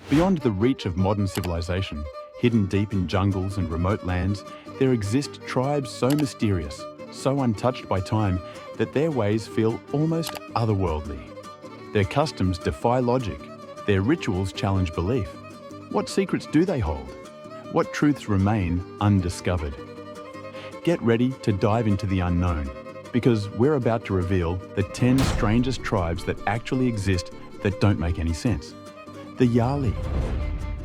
Beyond the reach of modern civilization, hidden deep in jungles and remote lands, there exist tribes so mysterious, so untouched by time, that their ways feel almost otherworldly. Their customs defy logic. Their rituals challenge belief. What secrets do they hold? What truths remain undiscovered? Get ready to dive into the unknown, because we're about to reveal the 10 strangest tribes that actually exist that don't make any sense. The Yali.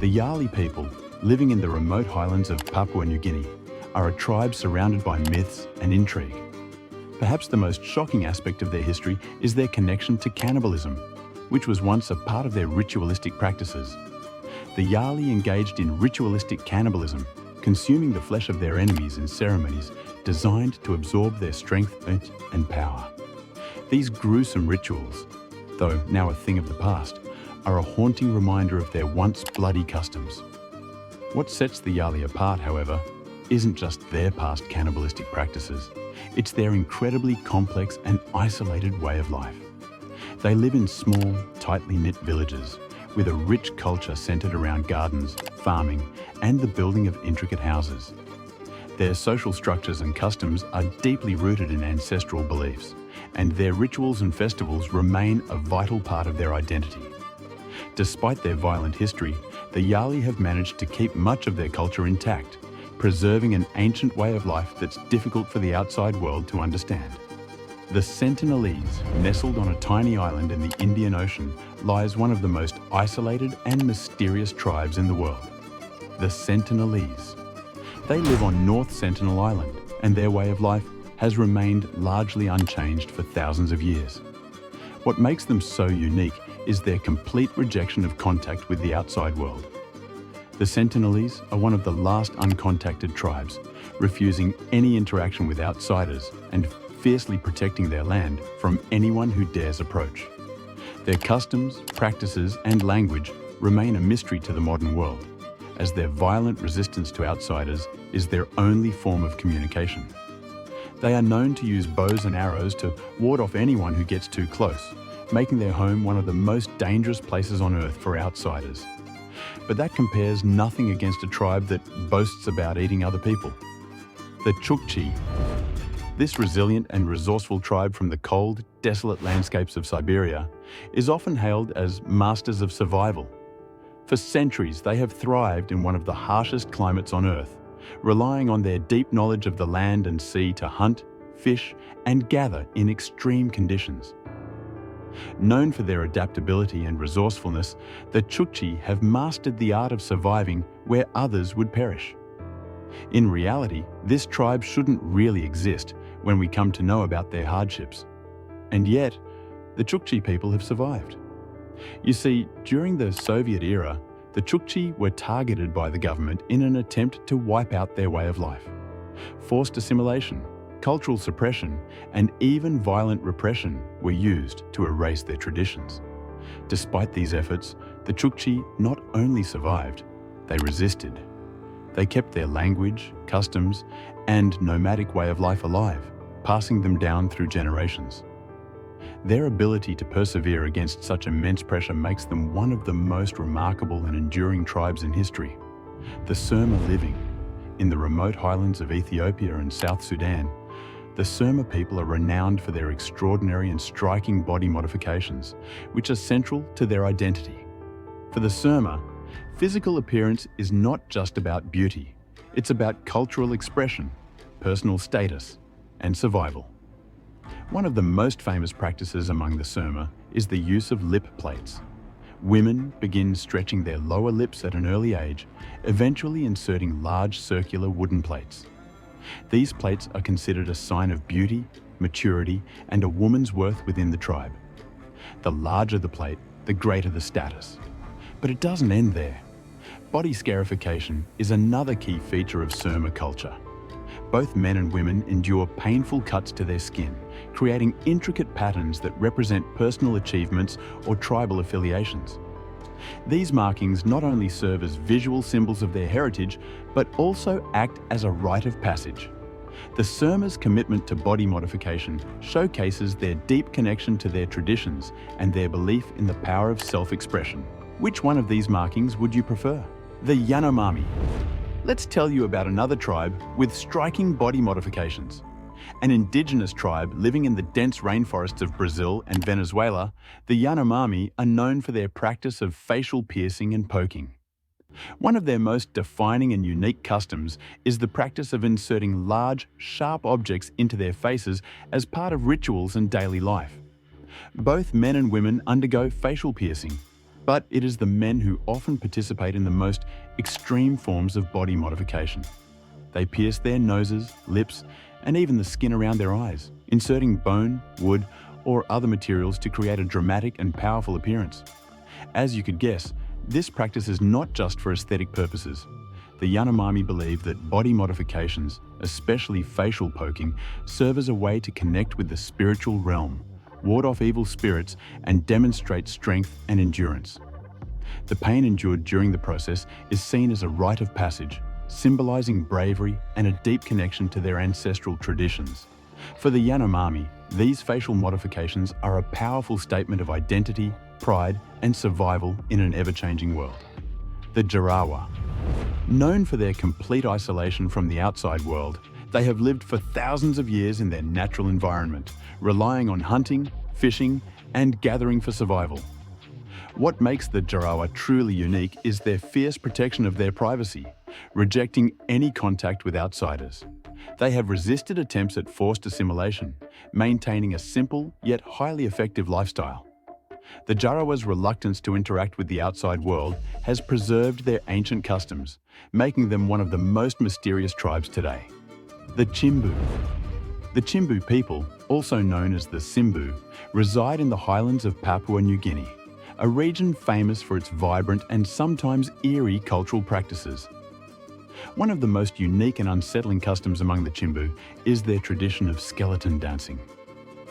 The Yali people, living in the remote highlands of Papua New Guinea, are a tribe surrounded by myths and intrigue. Perhaps the most shocking aspect of their history is their connection to cannibalism, which was once a part of their ritualistic practices. The Yali engaged in ritualistic cannibalism, consuming the flesh of their enemies in ceremonies designed to absorb their strength and power. These gruesome rituals, though now a thing of the past, are a haunting reminder of their once bloody customs. What sets the Yali apart, however, isn't just their past cannibalistic practices, it's their incredibly complex and isolated way of life. They live in small, tightly knit villages, with a rich culture centered around gardens, farming, and the building of intricate houses. Their social structures and customs are deeply rooted in ancestral beliefs, and their rituals and festivals remain a vital part of their identity. Despite their violent history, the Yali have managed to keep much of their culture intact, preserving an ancient way of life that's difficult for the outside world to understand. The Sentinelese, nestled on a tiny island in the Indian Ocean, lies one of the most isolated and mysterious tribes in the world. The Sentinelese. They live on North Sentinel Island, and their way of life has remained largely unchanged for thousands of years. What makes them so unique is their complete rejection of contact with the outside world. The Sentinelese are one of the last uncontacted tribes, refusing any interaction with outsiders and fiercely protecting their land from anyone who dares approach. Their customs, practices, and language remain a mystery to the modern world, as their violent resistance to outsiders is their only form of communication. They are known to use bows and arrows to ward off anyone who gets too close, making their home one of the most dangerous places on Earth for outsiders. But that compares nothing against a tribe that boasts about eating other people. The Chukchi. This resilient and resourceful tribe from the cold, desolate landscapes of Siberia is often hailed as masters of survival. For centuries, they have thrived in one of the harshest climates on Earth, relying on their deep knowledge of the land and sea to hunt, fish, and gather in extreme conditions. Known for their adaptability and resourcefulness, the Chukchi have mastered the art of surviving where others would perish. In reality, this tribe shouldn't really exist when we come to know about their hardships. And yet, the Chukchi people have survived. You see, during the Soviet era, the Chukchi were targeted by the government in an attempt to wipe out their way of life. Forced assimilation, cultural suppression, and even violent repression were used to erase their traditions. Despite these efforts, the Chukchi not only survived, they resisted. They kept their language, customs, and nomadic way of life alive, passing them down through generations. Their ability to persevere against such immense pressure makes them one of the most remarkable and enduring tribes in history. The Surma living in the remote highlands of Ethiopia and South Sudan, the Surma people are renowned for their extraordinary and striking body modifications, which are central to their identity. For the Surma, physical appearance is not just about beauty. It's about cultural expression, personal status, and survival. One of the most famous practices among the Surma is the use of lip plates. Women begin stretching their lower lips at an early age, eventually inserting large circular wooden plates. These plates are considered a sign of beauty, maturity, and a woman's worth within the tribe. The larger the plate, the greater the status. But it doesn't end there. Body scarification is another key feature of Surma culture. Both men and women endure painful cuts to their skin, creating intricate patterns that represent personal achievements or tribal affiliations. These markings not only serve as visual symbols of their heritage, but also act as a rite of passage. The Surma's commitment to body modification showcases their deep connection to their traditions and their belief in the power of self-expression. Which one of these markings would you prefer? The Yanomami. Let's tell you about another tribe with striking body modifications. An indigenous tribe living in the dense rainforests of Brazil and Venezuela, the Yanomami are known for their practice of facial piercing and poking. One of their most defining and unique customs is the practice of inserting large, sharp objects into their faces as part of rituals and daily life. Both men and women undergo facial piercing, but it is the men who often participate in the most extreme forms of body modification. They pierce their noses, lips, and even the skin around their eyes, inserting bone, wood, or other materials to create a dramatic and powerful appearance. As you could guess, this practice is not just for aesthetic purposes. The Yanomami believe that body modifications, especially facial poking, serve as a way to connect with the spiritual realm, ward off evil spirits, and demonstrate strength and endurance. The pain endured during the process is seen as a rite of passage, symbolizing bravery and a deep connection to their ancestral traditions. For the Yanomami, these facial modifications are a powerful statement of identity, pride, and survival in an ever-changing world. The Jarawa. Known for their complete isolation from the outside world, they have lived for thousands of years in their natural environment, relying on hunting, fishing, and gathering for survival. What makes the Jarawa truly unique is their fierce protection of their privacy, rejecting any contact with outsiders. They have resisted attempts at forced assimilation, maintaining a simple yet highly effective lifestyle. The Jarawa's reluctance to interact with the outside world has preserved their ancient customs, making them one of the most mysterious tribes today. The Chimbu. The Chimbu people, also known as the Simbu, reside in the highlands of Papua New Guinea, a region famous for its vibrant and sometimes eerie cultural practices. One of the most unique and unsettling customs among the Chimbu is their tradition of skeleton dancing.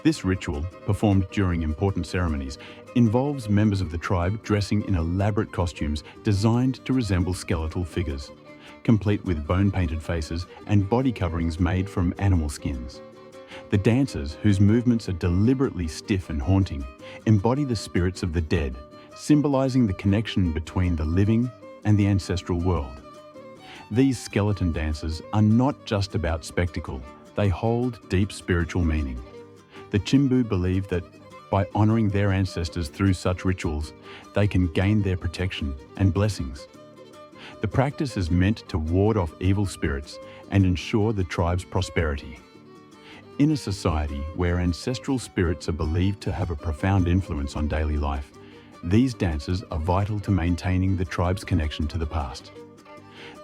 This ritual, performed during important ceremonies, involves members of the tribe dressing in elaborate costumes designed to resemble skeletal figures, complete with bone-painted faces and body coverings made from animal skins. The dancers, whose movements are deliberately stiff and haunting, embody the spirits of the dead, symbolizing the connection between the living and the ancestral world. These skeleton dances are not just about spectacle, they hold deep spiritual meaning. The Chimbu believe that by honoring their ancestors through such rituals, they can gain their protection and blessings. The practice is meant to ward off evil spirits and ensure the tribe's prosperity. In a society where ancestral spirits are believed to have a profound influence on daily life, these dances are vital to maintaining the tribe's connection to the past.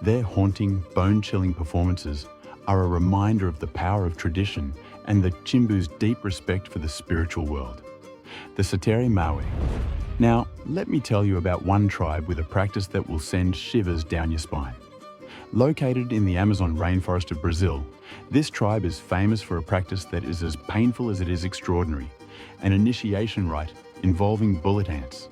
Their haunting, bone-chilling performances are a reminder of the power of tradition and the Chimbu's deep respect for the spiritual world. The Sentinelese. Now, let me tell you about one tribe with a practice that will send shivers down your spine. Located in the Amazon rainforest of Brazil, this tribe is famous for a practice that is as painful as it is extraordinary, an initiation rite involving bullet ants.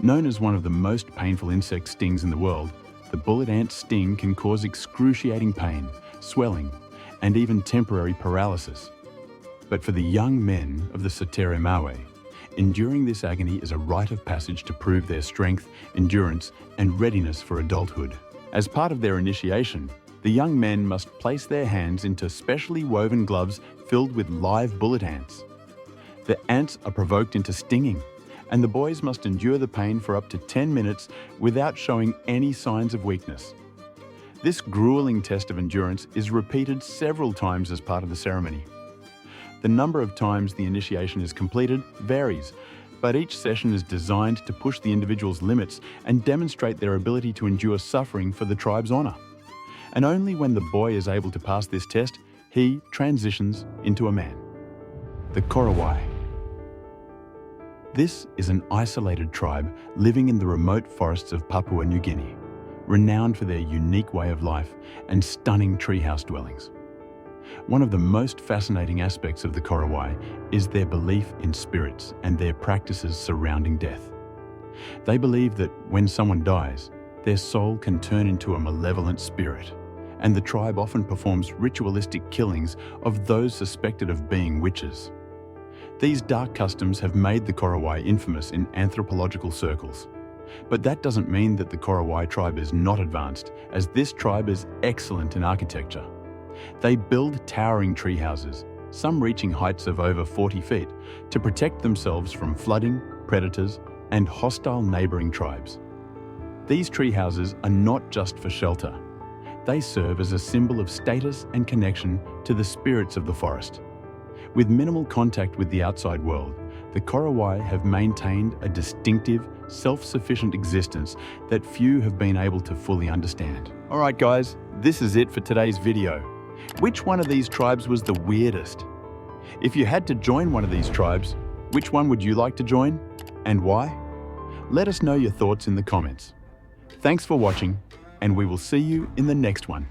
Known as one of the most painful insect stings in the world, the bullet ant sting can cause excruciating pain, swelling, and even temporary paralysis. But for the young men of the Sentinelese, enduring this agony is a rite of passage to prove their strength, endurance, and readiness for adulthood. As part of their initiation, the young men must place their hands into specially woven gloves filled with live bullet ants. The ants are provoked into stinging, and the boys must endure the pain for up to 10 minutes without showing any signs of weakness. This grueling test of endurance is repeated several times as part of the ceremony. The number of times the initiation is completed varies, but each session is designed to push the individual's limits and demonstrate their ability to endure suffering for the tribe's honor. And only when the boy is able to pass this test, he transitions into a man. The Korowai. This is an isolated tribe living in the remote forests of Papua New Guinea, renowned for their unique way of life and stunning treehouse dwellings. One of the most fascinating aspects of the Korowai is their belief in spirits and their practices surrounding death. They believe that when someone dies, their soul can turn into a malevolent spirit, and the tribe often performs ritualistic killings of those suspected of being witches. These dark customs have made the Korowai infamous in anthropological circles. But that doesn't mean that the Korowai tribe is not advanced, as this tribe is excellent in architecture. They build towering tree houses, some reaching heights of over 40 feet, to protect themselves from flooding, predators, and hostile neighboring tribes. These tree houses are not just for shelter. They serve as a symbol of status and connection to the spirits of the forest. With minimal contact with the outside world, the Korowai have maintained a distinctive, self-sufficient existence that few have been able to fully understand. Alright guys, this is it for today's video. Which one of these tribes was the weirdest? If you had to join one of these tribes, which one would you like to join, and why? Let us know your thoughts in the comments. Thanks for watching, and we will see you in the next one.